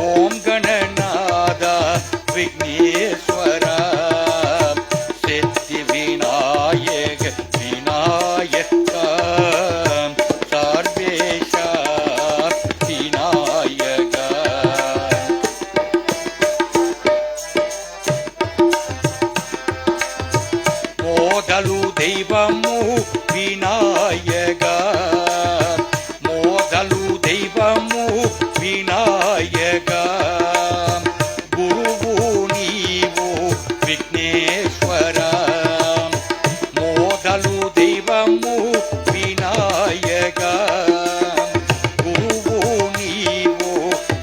ॐ गणनाथ विघ्नेश्वर सिद्धि विनायक विनायक सर्वेषां विनायक। విఘ్నేశ్వర మోదలు దైవము వినాయక గురువు నీవు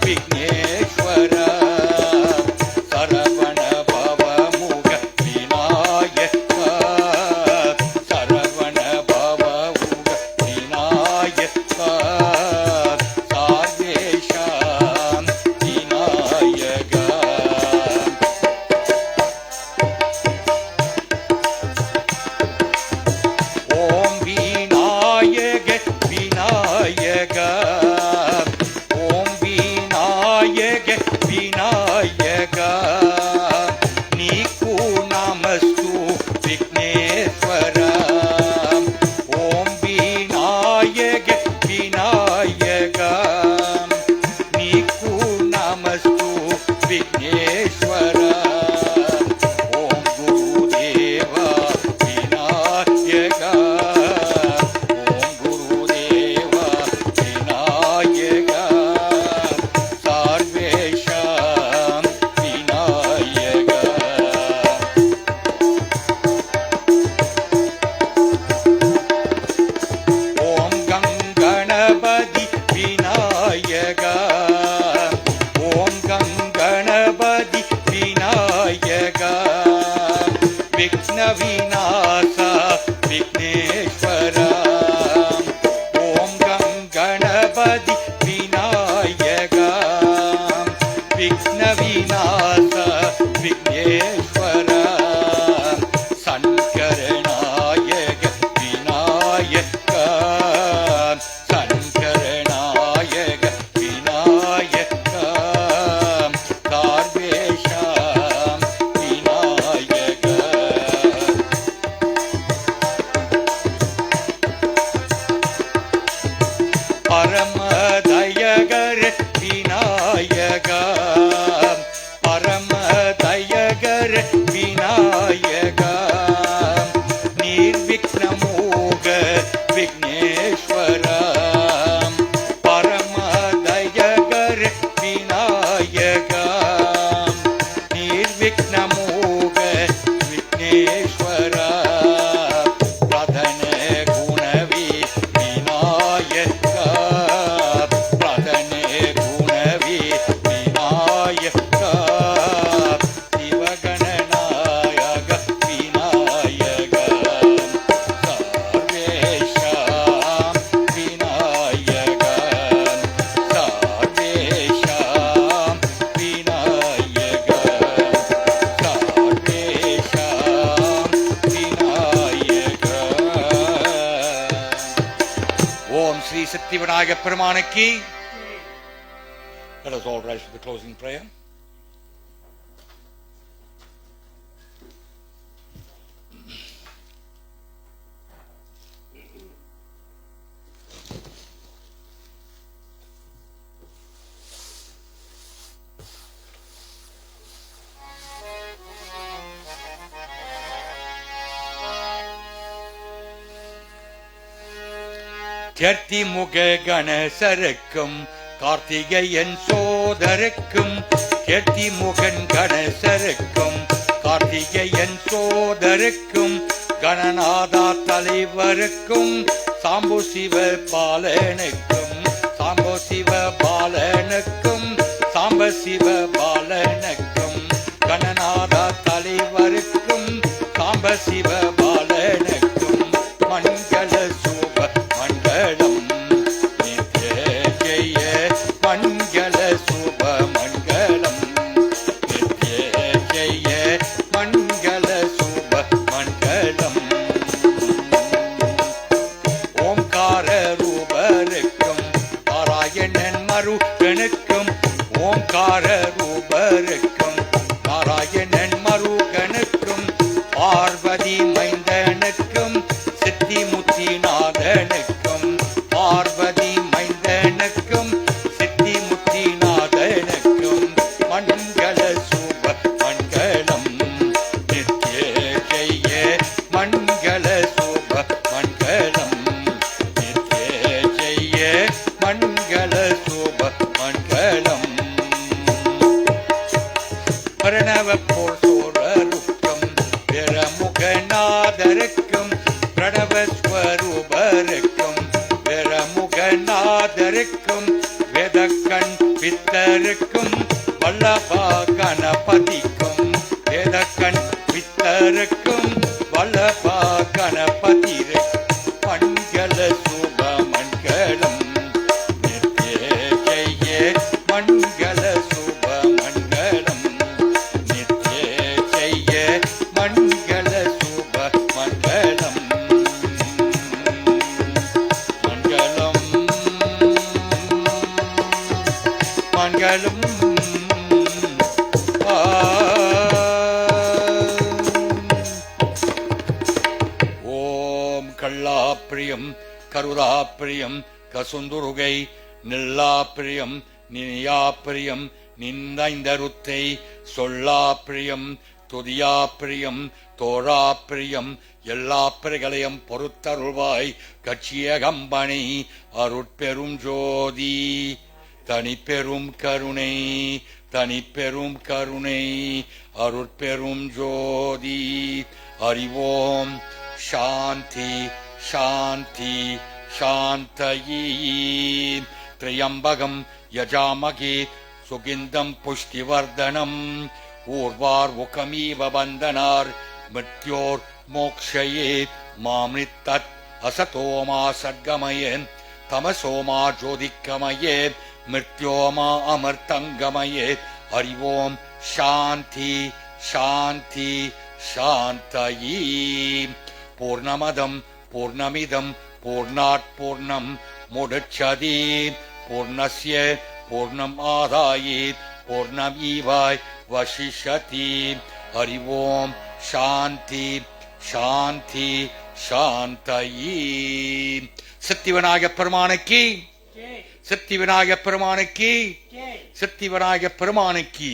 విఘ్నేశ్వర సరవణ భవముగ వినాయక సరవణ భవముగ వినాయక సార్వేశ వినాయక ஓம் விநாயக விநாயக ஓம் விநாயக விநாயக நீக்கு நமஸ்து விக்னேஸ்வர ஓம் விநாயக விநாயக நீக்கு நமஸ்து விக்னேஸ்வர ஓம் குருதேவா விநாயக ஓம் குருதேவா விநாயக சர்வேஷ விநாயக ஓம் கங்கணபதி விநாயக ஓம் கங்கணபதி விநாயக விக்ன விநாச விக்னேஸ்வர ஓம் கங்கணபதி விநாயக விக்ன விநாச விக்னேஸ்வர சங்கரநாயக விநாயக சங்கரநாயக விநாயக சர்வேஷ விநாயக பரமதயகர விநாயக பரமதயகர விநாயக நிர்விக்னமோக விக்னேஸ்வர பரமதயகர விநாயக நிர்விக்னமோக விக்னேஸ்வர பிரதன குணவி விநாயக பிரதன குணவி விநாயக சிவகணநாயக விநாயக சர்வேஷ விநாயக சர்வேஷ விநாயக சர்வேஷ விநாயக ஓம் ஸ்ரீ சக்தி விநாயக பெருமானுக்கு. Let us all rise for the closing prayer. கர்த்தி முக கணசருக்கும் கார்த்திகையன் சோதருக்கும் கர்த்தி முகன் கணசருக்கும் கார்த்திகையன் சோதருக்கும் கணநாதா தலைவருக்கும் சாம்பு சிவ பாலனுக்கும் சாம்பு சிவ பாலனுக்கும் சாம்ப சிவ பாலனுக்கும் கணநாதா தலைவருக்கும் சாம்ப சிவ பாலனுக்கும் மங்கள சுப மங்களம் நித்ய ஜெய மங்கள சுப மங்களம் நித்ய ஜெய மங்கள சுப மங்களம் ஓம்கார ரூபருக்கும் நாராயணன் மருகனுக்கும் ஓம்கார ரூபருக்கும் நாராயணன் மருகனுக்கும் பார்வதி மங்களரக்கும் வல்லபா கணபதிரே மங்கள சுப மங்களம் நித்ய ஜெய மங்கள சுப மங்களம் நித்ய ஜெய மங்கள சுப மங்களம் மங்களம் மங்களம் ஓம் கல்லாப்பிரியம் கருதாப்பிரியம் கசுந்துருகை நில்லாப்பிரியம் நினியாப்பிரியம் நிந்தைந்தருத்தை சொல்லாப்பிரியம் துதியாப்பிரியம் தோழாப்பிரியம் எல்லா பிரிகளையும் பொறுத்தருள்வாய் கட்சியகம்பனை அருட்பெரும் ஜோதி தனிப்பெரும் கருணை தனிப்பெரும் கருணை அருட்பெரும் ஜோதி அறிவோம் சாந்தி சாந்தி சாந்தயி திரியம்பகம் யஜாமகே சுகிந்தம் புஷ்டிவர்தனம் ஊர்வார்முகமீவ வந்தனார் மிருத்யோர் மோக்ஷயே மாம்ரித்தத் அசதோமா சத்கமயே தமசோமா ஜோதிக்கமயே மிருத்யோமா அமர்த்தங்கமயே அறிவோம் சாந்தி சாந்தி சாந்தயி பூர்ணமதம் பூர்ணமிதம் பூர்ணாத் பூர்ணம் முடச்சதி பூர்ணஸ்ய பூர்ணம் ஆதாயேத் பூர்ணமீவாய் வசிஷ்யதி அறிவோம் சாந்தி சாந்தி சாந்தயி சத்தியவிநாயக பெருமானுக்கு சத்தியவிநாயக பெருமானுக்கு சத்தியவிநாயக பெருமானுக்கு